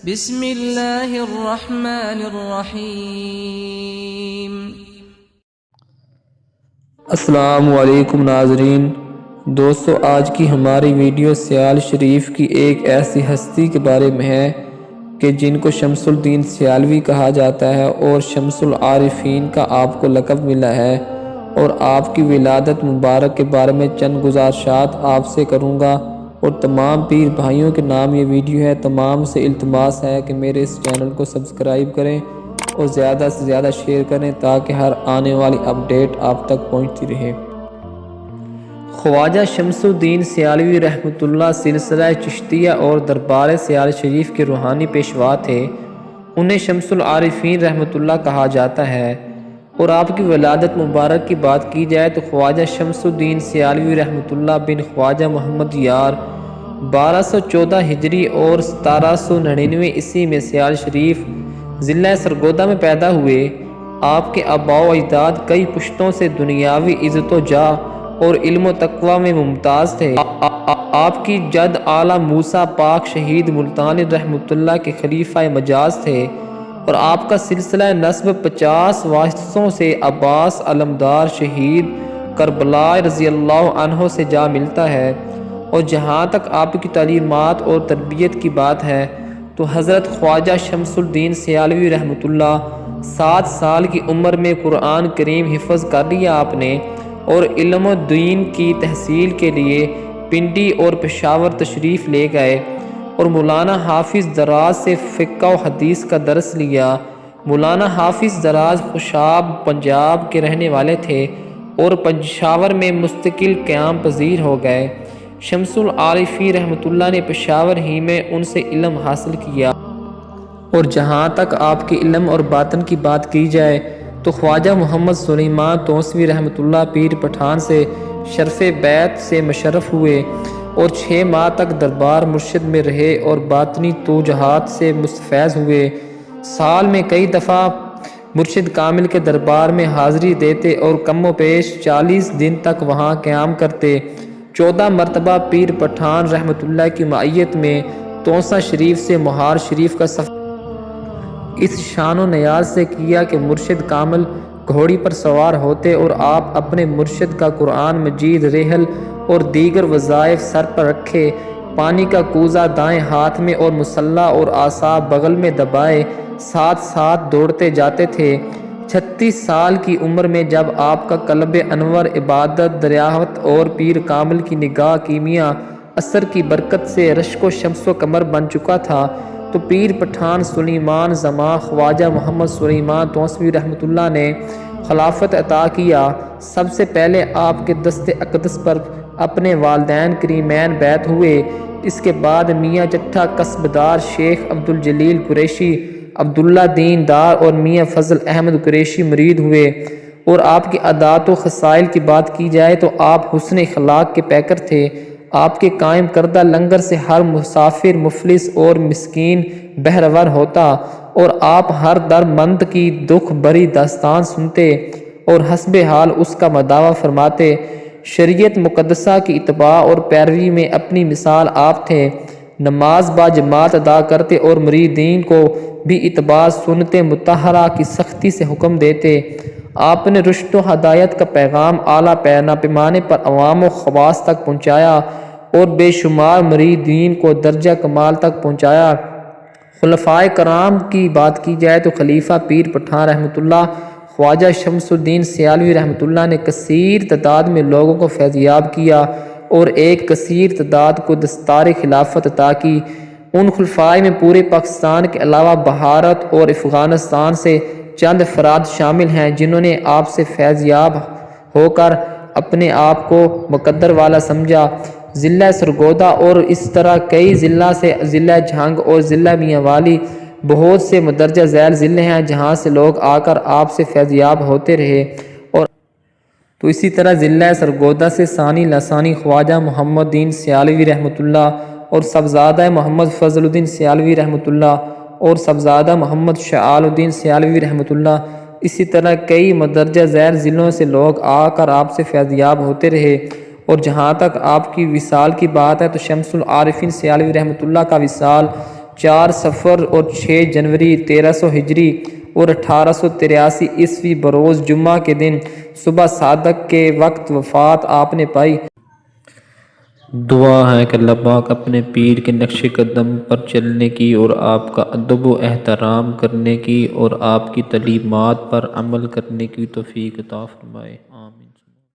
بسم اللہ الرحمن الرحیم۔ السلام علیکم ناظرین۔ دوستو، آج کی ہماری ویڈیو سیال شریف کی ایک ایسی ہستی کے بارے میں ہے کہ جن کو شمس الدین سیالوی کہا جاتا ہے اور شمس العارفین کا آپ کو لقب ملا ہے، اور آپ کی ولادت مبارک کے بارے میں چند گزارشات آپ سے کروں گا، اور تمام پیر بھائیوں کے نام یہ ویڈیو ہے۔ تمام سے التماس ہے کہ میرے اس چینل کو سبسکرائب کریں اور زیادہ سے زیادہ شیئر کریں تاکہ ہر آنے والی اپڈیٹ آپ تک پہنچتی رہے۔ خواجہ شمس الدین سیالوی رحمۃ اللہ سلسلہ چشتیہ اور دربار سیال شریف کے روحانی پیشوا تھے۔ انہیں شمس العارفین رحمۃ اللہ کہا جاتا ہے، اور آپ کی ولادت مبارک کی بات کی جائے تو خواجہ شمس الدین سیالوی رحمۃ اللہ بن خواجہ محمد یار 1214 ہجری اور 1799 عیسوی میں سیال شریف ضلع سرگودا میں پیدا ہوئے۔ آپ کے آباء و اجداد کئی پشتوں سے دنیاوی عزت و جاہ اور علم و تقوی میں ممتاز تھے۔ آپ کی جد اعلیٰ موسیٰ پاک شہید ملتانی رحمۃ اللہ کے خلیفہ مجاز تھے، اور آپ کا سلسلہ نسب 50 وارثوں سے عباس علمدار شہید کربلا رضی اللہ عنہ سے جا ملتا ہے۔ اور جہاں تک آپ کی تعلیمات اور تربیت کی بات ہے تو حضرت خواجہ شمس الدین سیالوی رحمۃ اللہ 7 سال کی عمر میں قرآن کریم حفظ کر لیا آپ نے، اور علم و دین کی تحصیل کے لیے پنڈی اور پشاور تشریف لے گئے، اور مولانا حافظ دراز سے فقہ و حدیث کا درس لیا۔ مولانا حافظ دراز خوشاب پنجاب کے رہنے والے تھے اور پشاور میں مستقل قیام پذیر ہو گئے۔ شمس العارفین رحمۃ اللہ نے پشاور ہی میں ان سے علم حاصل کیا، اور جہاں تک آپ کے علم اور باطن کی بات کی جائے تو خواجہ محمد سلیمان توسوی رحمۃ اللہ پیر پٹھان سے شرف بیعت سے مشرف ہوئے، اور 6 ماہ تک دربار مرشد میں رہے اور باطنی توجہات سے مستفیض ہوئے۔ سال میں کئی دفعہ مرشد کامل کے دربار میں حاضری دیتے اور کم و بیش 40 دن تک وہاں قیام کرتے۔ 14 مرتبہ پیر پٹھان رحمۃ اللہ کی معیت میں توسہ شریف سے مہار شریف کا سفر اس شان و نیاز سے کیا کہ مرشد کامل گھوڑی پر سوار ہوتے اور آپ اپنے مرشد کا قرآن مجید ریحل اور دیگر وظائف سر پر رکھے، پانی کا کوزہ دائیں ہاتھ میں اور مسلح اور عصا بغل میں دبائے ساتھ ساتھ دوڑتے جاتے تھے۔ 36 سال کی عمر میں جب آپ کا قلب انور عبادت، دریافت اور پیر کامل کی نگاہ کیمیا اثر کی برکت سے رشک و شمس و قمر بن چکا تھا، تو پیر پٹھان سلیمان زماں خواجہ محمد سلیمان توسوی رحمۃ اللہ نے خلافت عطا کیا۔ سب سے پہلے آپ کے دست اقدس پر اپنے والدین کریمین بیعت ہوئے۔ اس کے بعد میاں چٹھا کسبدار شیخ عبدالجلیل قریشی، عبداللہ دین دار اور میاں فضل احمد قریشی مرید ہوئے۔ اور آپ کی عادات و خصائل کی بات کی جائے تو آپ حسن اخلاق کے پیکر تھے۔ آپ کے قائم کردہ لنگر سے ہر مسافر مفلس اور مسکین بہرور ہوتا، اور آپ ہر درمند کی دکھ بری داستان سنتے اور حسب حال اس کا مداوع فرماتے۔ شریعت مقدسہ کی اتباع اور پیروی میں اپنی مثال آپ تھے۔ نماز با جماعت ادا کرتے اور مریدین کو بھی اتباع سنت مطہرہ کی سختی سے حکم دیتے۔ آپ نے رشد و ہدایت کا پیغام اعلیٰ پیمانے پر عوام و خواص تک پہنچایا اور بے شمار مریدین کو درجہ کمال تک پہنچایا۔ خلفائے کرام کی بات کی جائے تو خلیفہ پیر پٹھان رحمۃ اللہ خواجہ شمس الدین سیالوی رحمۃ اللہ نے کثیر تعداد میں لوگوں کو فیضیاب کیا اور ایک کثیر تعداد کو دستار خلافت عطا کی۔ ان خلفائے میں پورے پاکستان کے علاوہ بھارت اور افغانستان سے چند افراد شامل ہیں جنہوں نے آپ سے فیضیاب ہو کر اپنے آپ کو مقدر والا سمجھا۔ ضلع سرگودا اور اس طرح کئی ضلع سے ضلع جھنگ اور ضلع میاں والی بہت سے مندرجہ ذیل ضلع ہیں جہاں سے لوگ آ کر آپ سے فیضیاب ہوتے رہے۔ اور تو اسی طرح ضلع سرگودا سے ثانی لسانی خواجہ محمد الدین سیالوی رحمۃ اللہ اور صاحبزادہ محمد فضل الدین سیالوی رحمۃ اللہ اور صاحبزادہ محمد شعال الدین سیالوی رحمۃ اللہ، اسی طرح کئی مندرجہ ذیل ضلعوں سے لوگ آ کر آپ سے فیضیاب ہوتے رہے۔ اور جہاں تک آپ کی وصال کی بات ہے تو شمس العارفین سیالوی رحمۃ اللہ کا وصال 4 صفر اور 6 جنوری 1300 ہجری اور 1883 عیسوی بروز جمعہ کے دن صبح صادق کے وقت وفات آپ نے پائی۔ دعا ہے کہ اللہ پاک اپنے پیر کے نقش قدم پر چلنے کی اور آپ کا ادب و احترام کرنے کی اور آپ کی تعلیمات پر عمل کرنے کی توفیق عطا فرمائے۔